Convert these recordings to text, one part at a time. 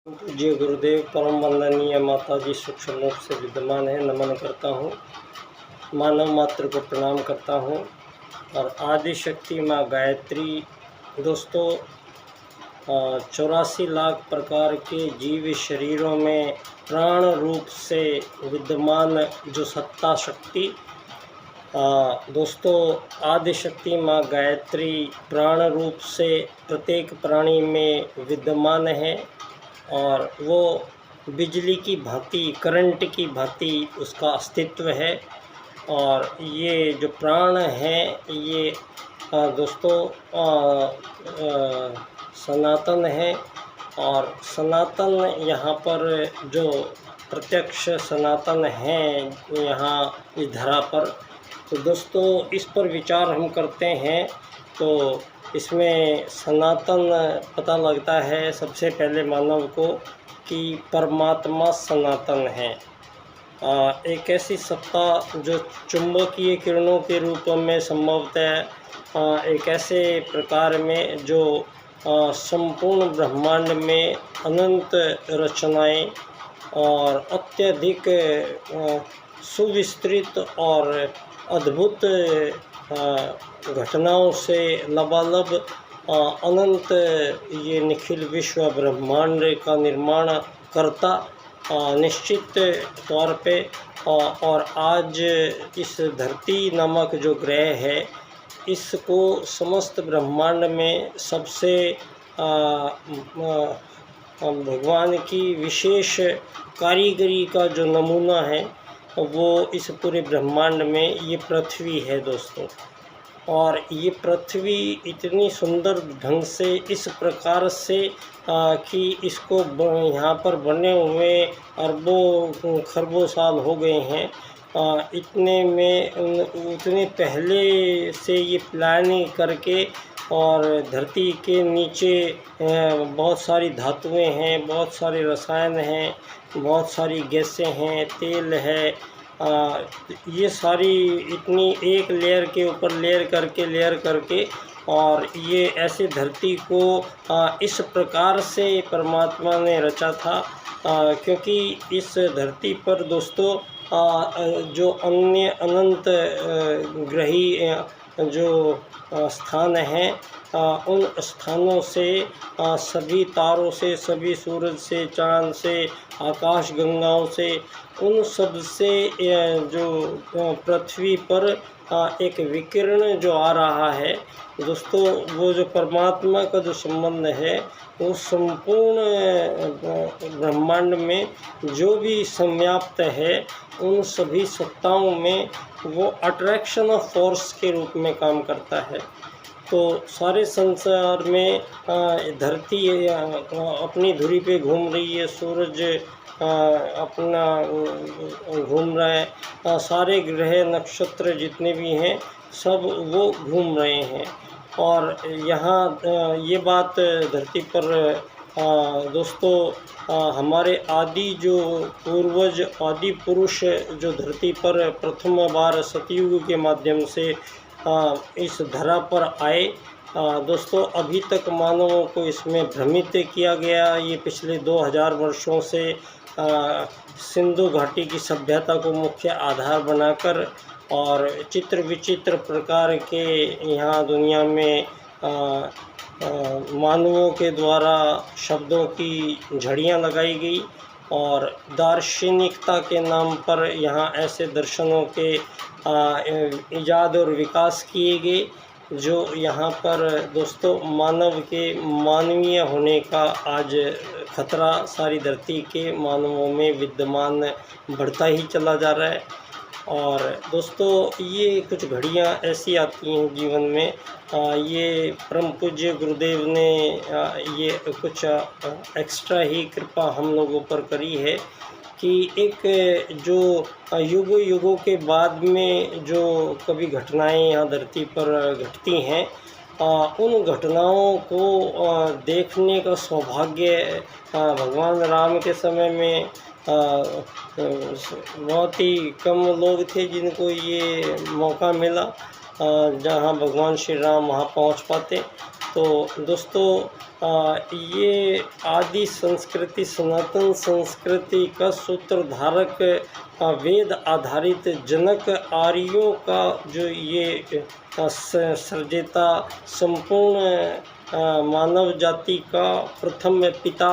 पूज्य गुरुदेव परम वंदनीय माता जी सूक्ष्म रूप से विद्यमान है, नमन करता हूँ। मानव मात्र को प्रणाम करता हूँ। और आदि शक्ति माँ गायत्री दोस्तों 84 लाख प्रकार के जीव शरीरों में प्राण रूप से विद्यमान जो सत्ता शक्ति दोस्तों आदि शक्ति माँ गायत्री प्राण रूप से प्रत्येक प्राणी में विद्यमान है और वो बिजली की भांति करंट की भांति उसका अस्तित्व है। और ये जो प्राण हैं ये दोस्तों सनातन है। और सनातन यहाँ पर जो प्रत्यक्ष सनातन हैं यहाँ इस धरा पर, तो दोस्तों इस पर विचार हम करते हैं तो इसमें सनातन पता लगता है सबसे पहले मानव को कि परमात्मा सनातन है। एक ऐसी सत्ता जो चुंबकीय किरणों के रूप में संभवतः एक ऐसे प्रकार में जो संपूर्ण ब्रह्मांड में अनंत रचनाएं और अत्यधिक सुविस्तृत और अद्भुत घटनाओं से लबालब अनंत ये निखिल विश्व ब्रह्मांड का निर्माण करता निश्चित तौर पे। और आज इस धरती नामक जो ग्रह है इसको समस्त ब्रह्मांड में सबसे भगवान की विशेष कारीगरी का जो नमूना है वो इस पूरे ब्रह्मांड में ये पृथ्वी है दोस्तों। और ये पृथ्वी इतनी सुंदर ढंग से इस प्रकार से कि इसको यहाँ पर बने हुए अरबों खरबों साल हो गए हैं। इतने में उतने पहले से ये प्लानिंग करके और धरती के नीचे बहुत सारी धातुएं हैं, बहुत सारे रसायन हैं, बहुत सारी गैसें हैं, तेल है, ये सारी इतनी एक लेयर के ऊपर लेयर करके और ये ऐसे धरती को इस प्रकार से परमात्मा ने रचा था क्योंकि इस धरती पर दोस्तों जो अन्य अनंत ग्रही जो स्थान हैं उन स्थानों से सभी तारों से, सभी सूरज से, चाँद से, आकाश गंगाओं से, उन सब से जो पृथ्वी पर एक विकिरण जो आ रहा है दोस्तों, वो जो परमात्मा का जो संबंध है वो संपूर्ण ब्रह्मांड में जो भी संव्याप्त है उन सभी सत्ताओं में वो अट्रैक्शन ऑफ फोर्स के रूप में काम करता है। तो सारे संसार में धरती अपनी धुरी पे घूम रही है, सूरज अपना घूम रहा है, सारे ग्रह नक्षत्र जितने भी हैं सब वो घूम रहे हैं। और यहाँ ये बात धरती पर दोस्तों हमारे आदि जो पूर्वज आदि पुरुष जो धरती पर प्रथम बार सतयुग के माध्यम से इस धरा पर आए दोस्तों, अभी तक मानवों को इसमें भ्रमित किया गया। ये पिछले 2000 वर्षों से सिंधु घाटी की सभ्यता को मुख्य आधार बनाकर और चित्र विचित्र प्रकार के यहाँ दुनिया में मानवों के द्वारा शब्दों की झड़ियाँ लगाई गई और दार्शनिकता के नाम पर यहाँ ऐसे दर्शनों के इजाद और विकास किए गए जो यहाँ पर दोस्तों मानव के मानवीय होने का आज खतरा सारी धरती के मानवों में विद्यमान बढ़ता ही चला जा रहा है। और दोस्तों ये कुछ घड़ियाँ ऐसी आती हैं जीवन में, ये परम पूज्य गुरुदेव ने ये कुछ एक्स्ट्रा ही कृपा हम लोगों पर करी है कि एक जो युगों युगों के बाद में जो कभी घटनाएं यहाँ धरती पर घटती हैं उन घटनाओं को देखने का सौभाग्य भगवान राम के समय में बहुत ही कम लोग थे जिनको ये मौका मिला जहाँ भगवान श्री राम वहाँ पहुँच पाते। तो दोस्तों ये आदि संस्कृति, सनातन संस्कृति का सूत्रधारक, वेद आधारित जनक, आर्यों का जो ये सृजता, संपूर्ण मानव जाति का प्रथम पिता,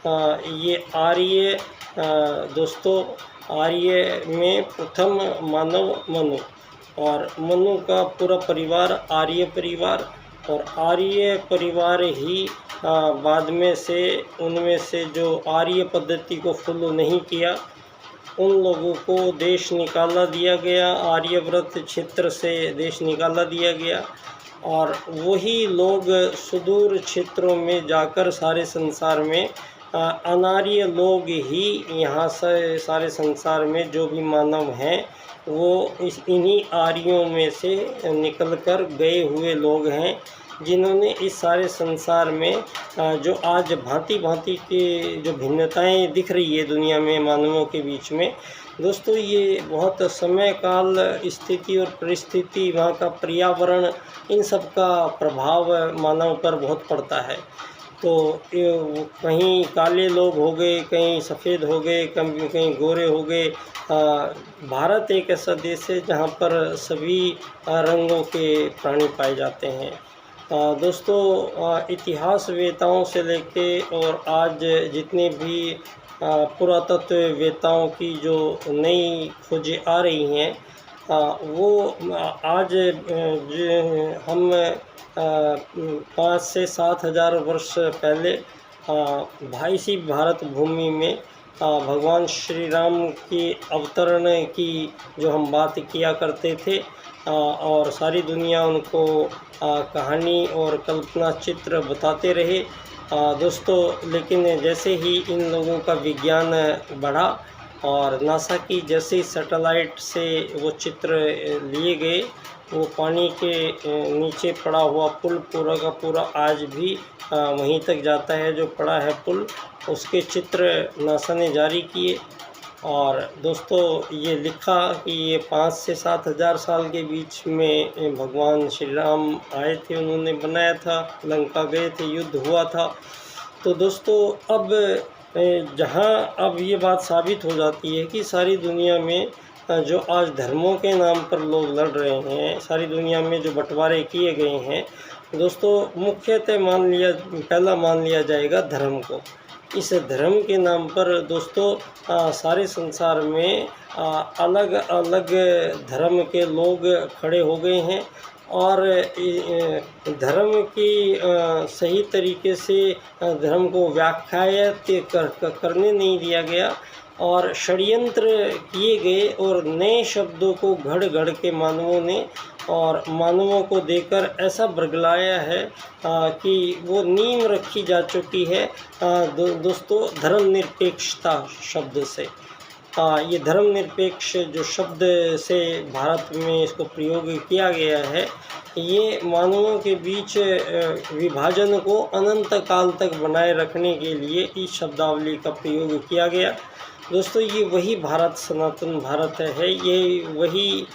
ये आर्य दोस्तों, आर्य में प्रथम मानव मनु, और मनु का पूरा परिवार आर्य परिवार, और आर्य परिवार ही बाद में से उनमें से जो आर्य पद्धति को फॉलो नहीं किया उन लोगों को देश निकाला दिया गया, आर्यव्रत क्षेत्र से देश निकाला दिया गया, और वही लोग सुदूर क्षेत्रों में जाकर सारे संसार में अनार्य लोग ही यहाँ से सारे संसार में जो भी मानव हैं वो इन्हीं आर्यों में से निकलकर गए हुए लोग हैं, जिन्होंने इस सारे संसार में जो आज भांति भांति के जो भिन्नताएं दिख रही है दुनिया में मानवों के बीच में दोस्तों, ये बहुत समय काल, स्थिति और परिस्थिति, वहाँ का पर्यावरण, इन सब का प्रभाव मानव पर बहुत पड़ता है। तो कहीं काले लोग हो गए, कहीं सफ़ेद हो गए, कहीं गोरे हो गए। भारत एक ऐसा देश है जहाँ पर सभी रंगों के प्राणी पाए जाते हैं। दोस्तों इतिहास वेताओं से लेके और आज जितने भी पुरातत्व वेताओं की जो नई खोजें आ रही हैं वो आज हम 5 से 7 हज़ार वर्ष पहले इसी भारत भूमि में भगवान श्री राम की अवतरण की जो हम बात किया करते थे और सारी दुनिया उनको कहानी और कल्पना चित्र बताते रहे दोस्तों। लेकिन जैसे ही इन लोगों का विज्ञान बढ़ा और नासा की जैसे सैटेलाइट से वो चित्र लिए गए, वो पानी के नीचे पड़ा हुआ पुल पूरा का पूरा आज भी वहीं तक जाता है, जो पड़ा है पुल, उसके चित्र नासा ने जारी किए। और दोस्तों ये लिखा कि ये 5 से 7 हज़ार साल के बीच में भगवान श्री राम आए थे, उन्होंने बनाया था, लंका गए थे, युद्ध हुआ था। तो दोस्तों अब जहाँ अब ये बात साबित हो जाती है कि सारी दुनिया में जो आज धर्मों के नाम पर लोग लड़ रहे हैं, सारी दुनिया में जो बंटवारे किए गए हैं दोस्तों, मुख्यतः पहला मान लिया जाएगा धर्म को। इस धर्म के नाम पर दोस्तों सारे संसार में अलग अलग धर्म के लोग खड़े हो गए हैं और धर्म की सही तरीके से धर्म को व्याख्यात करने नहीं दिया गया और षड्यंत्र किए गए और नए शब्दों को घड़ के मानवों ने और मानवों को देकर ऐसा बरगलाया है कि वो नींव रखी जा चुकी है दोस्तों धर्मनिरपेक्षता शब्द से। ये धर्मनिरपेक्ष जो शब्द से भारत में इसको प्रयोग किया गया है, ये मानवों के बीच विभाजन को अनंत काल तक बनाए रखने के लिए इस शब्दावली का प्रयोग किया गया। दोस्तों ये वही भारत, सनातन भारत है, ये वही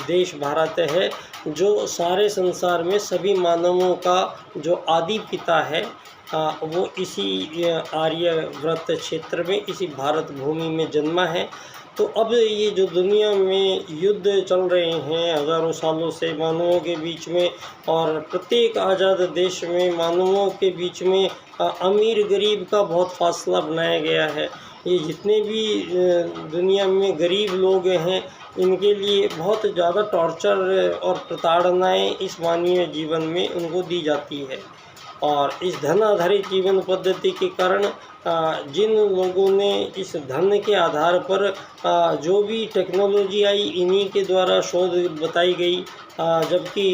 देश भारत है जो सारे संसार में सभी मानवों का जो आदि पिता है वो इसी आर्यव्रत क्षेत्र में, इसी भारत भूमि में जन्मा है। तो अब ये जो दुनिया में युद्ध चल रहे हैं हज़ारों सालों से मानवों के बीच में, और प्रत्येक आज़ाद देश में मानवों के बीच में अमीर गरीब का बहुत फासला बनाया गया है। ये जितने भी दुनिया में गरीब लोग हैं इनके लिए बहुत ज़्यादा टॉर्चर और प्रताड़नाएं इस मानवीय जीवन में उनको दी जाती है। और इस धन आधारित जीवन पद्धति के कारण जिन लोगों ने इस धन के आधार पर जो भी टेक्नोलॉजी आई इन्हीं के द्वारा शोध बताई गई, जबकि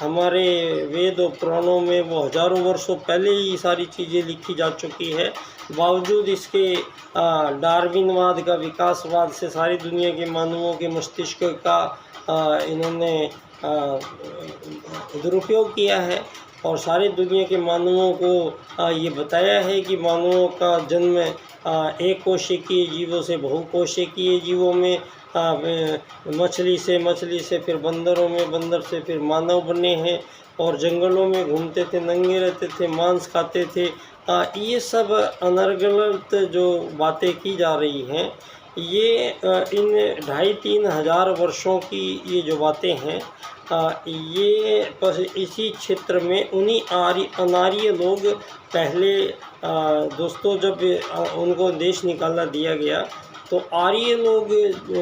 हमारे वेद और पुराणों में वो हज़ारों वर्षों पहले ही सारी चीज़ें लिखी जा चुकी है। बावजूद इसके डार्विनवाद का, विकासवाद से सारी दुनिया के मानवों के मस्तिष्क का इन्होंने दुरुपयोग किया है और सारी दुनिया के मानवों को ये बताया है कि मानवों का जन्म एक कोशिकीय जीवों से बहुकोशिकीय जीवों में, मछली से फिर बंदरों में, बंदर से फिर मानव बने हैं और जंगलों में घूमते थे, नंगे रहते थे, मांस खाते थे। ये सब अनर्गल जो बातें की जा रही हैं, ये इन 2,500-3 हज़ार वर्षों की ये जो बातें हैं, ये बस इसी क्षेत्र में उन्हीं अनार्य लोग पहले दोस्तों जब उनको देश निकाला दिया गया, तो आर्य लोग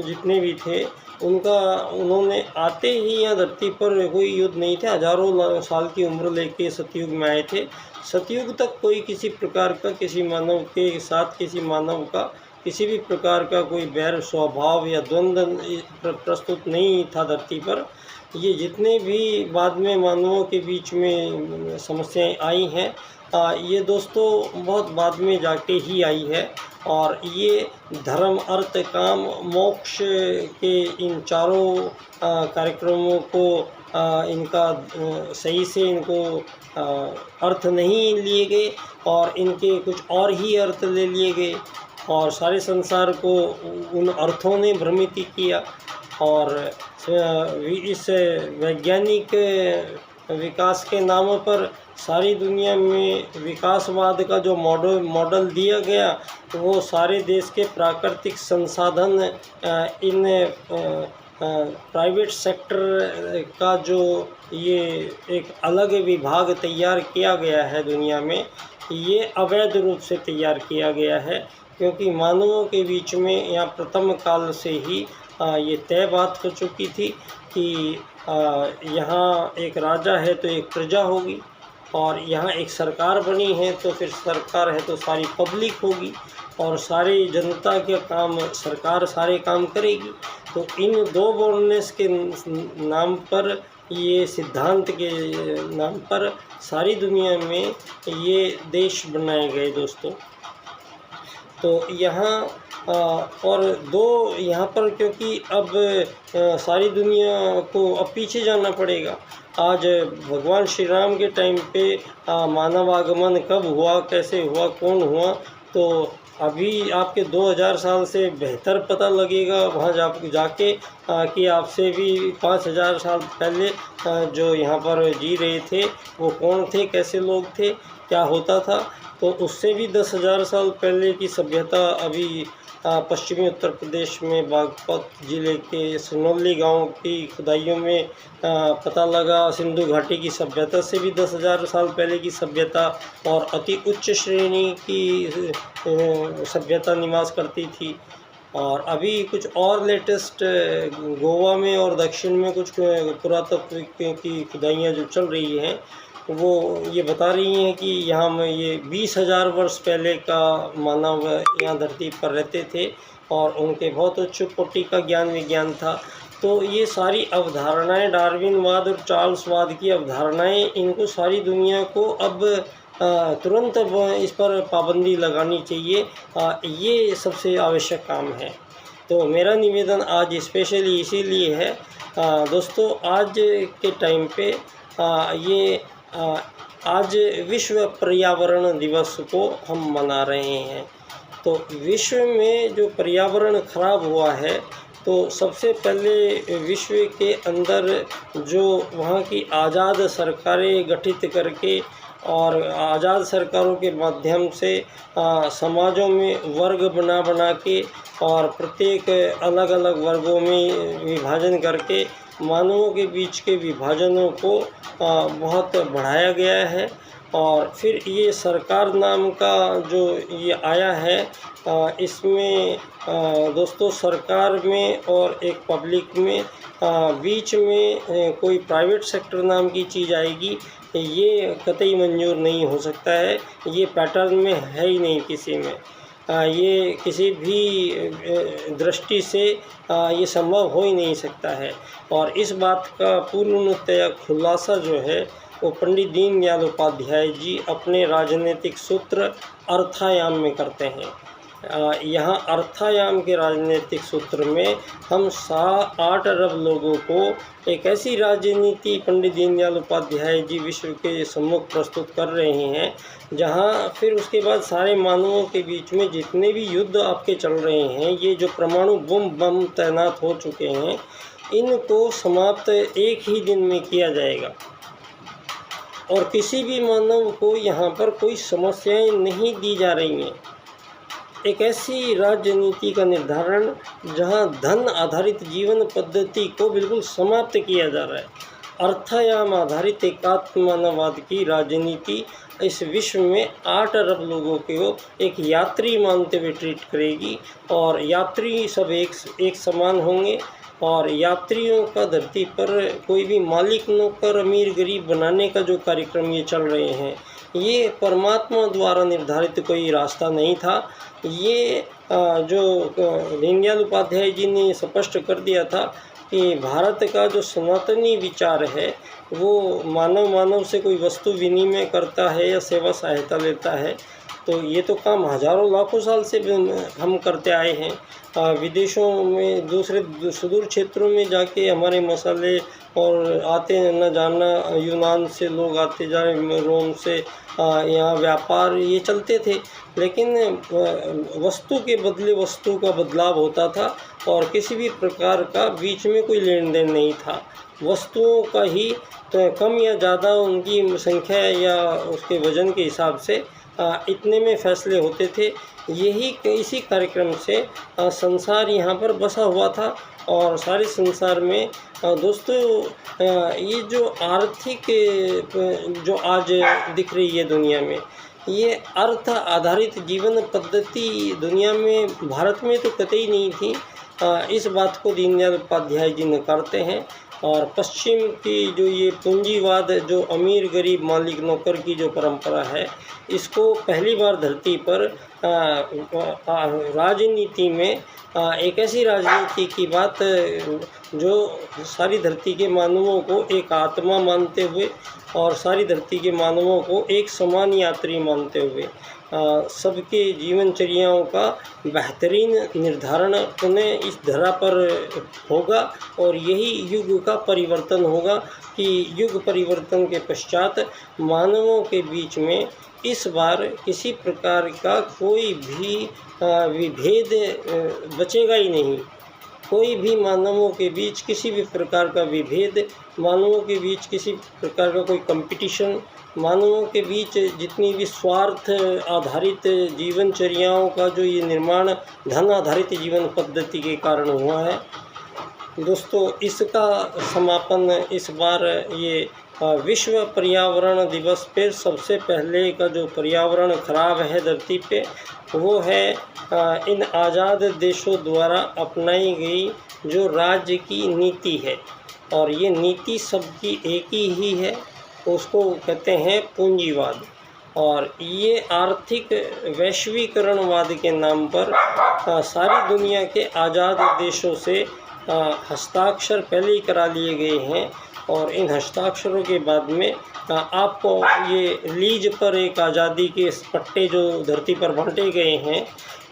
जितने भी थे उन्होंने आते ही यहाँ धरती पर कोई युद्ध नहीं थे, हज़ारों साल की उम्र लेके सतयुग में आए थे। सतयुग तक कोई किसी प्रकार का किसी मानव के साथ किसी मानव का किसी भी प्रकार का कोई बैर स्वभाव या द्वंद्व प्रस्तुत नहीं था धरती पर। ये जितने भी बाद में मानवों के बीच में समस्याएं आई हैं, ये दोस्तों बहुत बाद में जाके ही आई है। और ये धर्म, अर्थ, काम, मोक्ष के इन चारों कार्यक्रमों को इनका सही से इनको अर्थ नहीं लिए गए और इनके कुछ और ही अर्थ ले लिए गए और सारे संसार को उन अर्थों ने भ्रमित किया। और इस वैज्ञानिक विकास के नाम पर सारी दुनिया में विकासवाद का जो मॉडल दिया गया, तो वो सारे देश के प्राकृतिक संसाधन इन प्राइवेट सेक्टर का जो ये एक अलग विभाग तैयार किया गया है दुनिया में, ये अवैध रूप से तैयार किया गया है। क्योंकि मानवों के बीच में यहाँ प्रथम काल से ही ये तय बात हो चुकी थी कि यहाँ एक राजा है तो एक प्रजा होगी, और यहाँ एक सरकार बनी है तो फिर सरकार है तो सारी पब्लिक होगी, और सारी जनता के काम सरकार सारे काम करेगी। तो इन दो बोलनेस के नाम पर, ये सिद्धांत के नाम पर सारी दुनिया में ये देश बनाए गए दोस्तों। तो यहाँ और दो यहाँ पर, क्योंकि अब सारी दुनिया को अब पीछे जाना पड़ेगा। आज भगवान श्री राम के टाइम पे मानव आगमन कब हुआ, कैसे हुआ, कौन हुआ, तो अभी आपके 2000 साल से बेहतर पता लगेगा वहाँ जाके कि आपसे भी 5000 साल पहले जो यहाँ पर जी रहे थे वो कौन थे, कैसे लोग थे, क्या होता था। तो उससे भी 10,000 साल पहले की सभ्यता अभी पश्चिमी उत्तर प्रदेश में बागपत ज़िले के सनौली गांव की खुदाइयों में पता लगा। सिंधु घाटी की सभ्यता से भी 10,000 साल पहले की सभ्यता और अति उच्च श्रेणी की सभ्यता निवास करती थी। और अभी कुछ और लेटेस्ट गोवा में और दक्षिण में कुछ पुरातत्व की खुदाइयाँ जो चल रही हैं, वो ये बता रही हैं कि यहाँ में ये 20,000 वर्ष पहले का मानव यहाँ धरती पर रहते थे और उनके बहुत उच्च कोटि का ज्ञान विज्ञान था। तो ये सारी अवधारणाएं, डार्विनवाद और चार्ल्सवाद की अवधारणाएं, इनको सारी दुनिया को अब तुरंत इस पर पाबंदी लगानी चाहिए। ये सबसे आवश्यक काम है। तो मेरा निवेदन आज स्पेशली इसीलिए है दोस्तों, आज के टाइम पे ये आज विश्व पर्यावरण दिवस को हम मना रहे हैं। तो विश्व में जो पर्यावरण खराब हुआ है, तो सबसे पहले विश्व के अंदर जो वहाँ की आज़ाद सरकारें गठित करके और आज़ाद सरकारों के माध्यम से समाजों में वर्ग बना के और प्रत्येक अलग अलग वर्गों में विभाजन करके मानवों के बीच के विभाजनों को बहुत बढ़ाया गया है। और फिर ये सरकार नाम का जो ये आया है, इसमें दोस्तों सरकार में और एक पब्लिक में बीच में कोई प्राइवेट सेक्टर नाम की चीज़ आएगी, ये कतई मंजूर नहीं हो सकता है। ये पैटर्न में है ही नहीं किसी में। ये किसी भी दृष्टि से ये संभव हो ही नहीं सकता है। और इस बात का पूर्णतया खुलासा जो है वो पंडित दीनदयाल उपाध्याय जी अपने राजनीतिक सूत्र अर्थायाम में करते हैं। यहाँ अर्थायाम के राजनीतिक सूत्र में हम 8 अरब लोगों को एक ऐसी राजनीति पंडित दीनदयाल उपाध्याय जी विश्व के सम्मुख प्रस्तुत कर रहे हैं, जहाँ फिर उसके बाद सारे मानवों के बीच में जितने भी युद्ध आपके चल रहे हैं, ये जो परमाणु बम तैनात हो चुके हैं, इनको समाप्त एक ही दिन में किया जाएगा। और किसी भी मानव को यहाँ पर कोई समस्याएं नहीं दी जा रही हैं। एक ऐसी राजनीति का निर्धारण जहाँ धन आधारित जीवन पद्धति को बिल्कुल समाप्त किया जा रहा है। अर्थायाम आधारित एकात्म मानववाद की राजनीति इस विश्व में 8 अरब लोगों को एक यात्री मानते हुए ट्रीट करेगी और यात्री सब एक समान होंगे और यात्रियों का धरती पर कोई भी मालिक नौकर अमीर गरीब बनाने का जो कार्यक्रम ये चल रहे हैं, ये परमात्मा द्वारा निर्धारित कोई रास्ता नहीं था। ये जो दीनदयाल उपाध्याय जी ने स्पष्ट कर दिया था कि भारत का जो सनातनी विचार है वो मानव से कोई वस्तु विनिमय करता है या सेवा सहायता लेता है, तो ये तो काम हजारों लाखों साल से हम करते आए हैं। विदेशों में दूसरे सुदूर क्षेत्रों में जाके हमारे मसाले और आते न जाना, यूनान से लोग आते जा रहे, रोम से यहाँ व्यापार ये चलते थे, लेकिन वस्तु के बदले वस्तु का बदलाव होता था और किसी भी प्रकार का बीच में कोई लेन देन नहीं था। वस्तुओं का ही तो कम या ज़्यादा उनकी संख्या या उसके वज़न के हिसाब से इतने में फैसले होते थे। यही इसी कार्यक्रम से संसार यहाँ पर बसा हुआ था और सारे संसार में दोस्तों ये जो आर्थिक जो आज दिख रही है दुनिया में, ये अर्थ आधारित जीवन पद्धति दुनिया में भारत में तो कतई नहीं थी। इस बात को दीनदयाल उपाध्याय जी नकारते हैं और पश्चिम की जो ये पूंजीवाद, जो अमीर गरीब मालिक नौकर की जो परंपरा है, इसको पहली बार धरती पर राजनीति में एक ऐसी राजनीति की बात जो सारी धरती के मानवों को एक आत्मा मानते हुए और सारी धरती के मानवों को एक समान यात्री मानते हुए सबके जीवनचर्याओं का बेहतरीन निर्धारण उन्हें इस धरा पर होगा और यही युग का परिवर्तन होगा कि युग परिवर्तन के पश्चात मानवों के बीच में इस बार किसी प्रकार का कोई भी विभेद बचेगा ही नहीं। कोई भी मानवों के बीच किसी भी प्रकार का विभेद, मानवों के बीच किसी प्रकार का कोई कंपटीशन, मानवों के बीच जितनी भी स्वार्थ आधारित जीवनचर्याओं का जो ये निर्माण धन आधारित जीवन पद्धति के कारण हुआ है दोस्तों, इसका समापन इस बार ये विश्व पर्यावरण दिवस पे सबसे पहले का जो पर्यावरण खराब है धरती पे वो है इन आज़ाद देशों द्वारा अपनाई गई जो राज्य की नीति है और ये नीति सबकी एक ही है, उसको कहते हैं पूंजीवाद। और ये आर्थिक वैश्वीकरणवाद के नाम पर सारी दुनिया के आज़ाद देशों से हस्ताक्षर पहले ही करा लिए गए हैं और इन हस्ताक्षरों के बाद में आपको ये लीज पर एक आज़ादी के पट्टे जो धरती पर बांटे गए हैं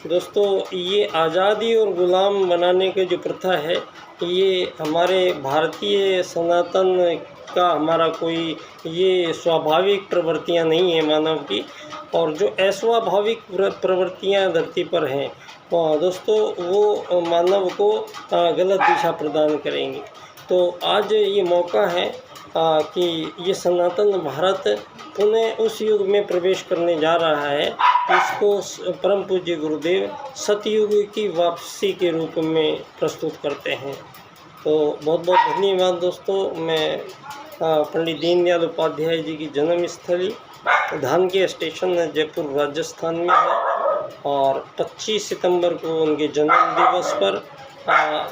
दोस्तों, ये आज़ादी और ग़ुलाम बनाने की जो प्रथा है ये हमारे भारतीय सनातन का हमारा कोई ये स्वाभाविक प्रवृत्तियां नहीं है मानव की, और जो अस्वाभाविक प्रवृत्तियां धरती पर हैं दोस्तों वो मानव को गलत दिशा प्रदान करेंगी। तो आज ये मौका है कि ये सनातन भारत पुनः उस युग में प्रवेश करने जा रहा है, इसको परम पूज्य गुरुदेव सतयुग की वापसी के रूप में प्रस्तुत करते हैं। तो बहुत बहुत धन्यवाद दोस्तों। मैं पंडित दीनदयाल उपाध्याय जी की जन्मस्थली धानक्या स्टेशन जयपुर राजस्थान में है और 25 सितंबर को उनके जन्म दिवस पर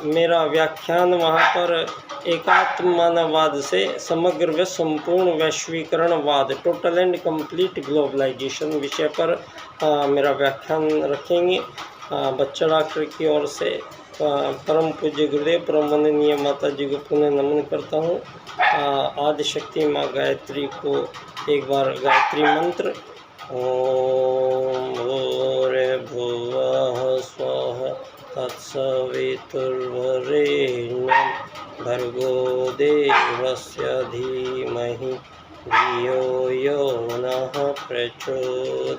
मेरा व्याख्यान वहाँ पर एकात्म मानववाद से समग्र व संपूर्ण वैश्वीकरणवाद, टोटल एंड कंप्लीट ग्लोबलाइजेशन विषय पर मेरा व्याख्यान रखेंगे। बच्चा डॉक्टर की ओर से परम पूज्य गुरुदेव परम वंदनीय माता जी को पुनः नमन करता हूँ। आदिशक्ति माँ गायत्री को एक बार गायत्री मंत्र ओम भूर्भुवः स्वः तत्सवितुर्वरेण्यं भर्गो देवस्य धीमहि धियो यो नः प्रचोदयात्।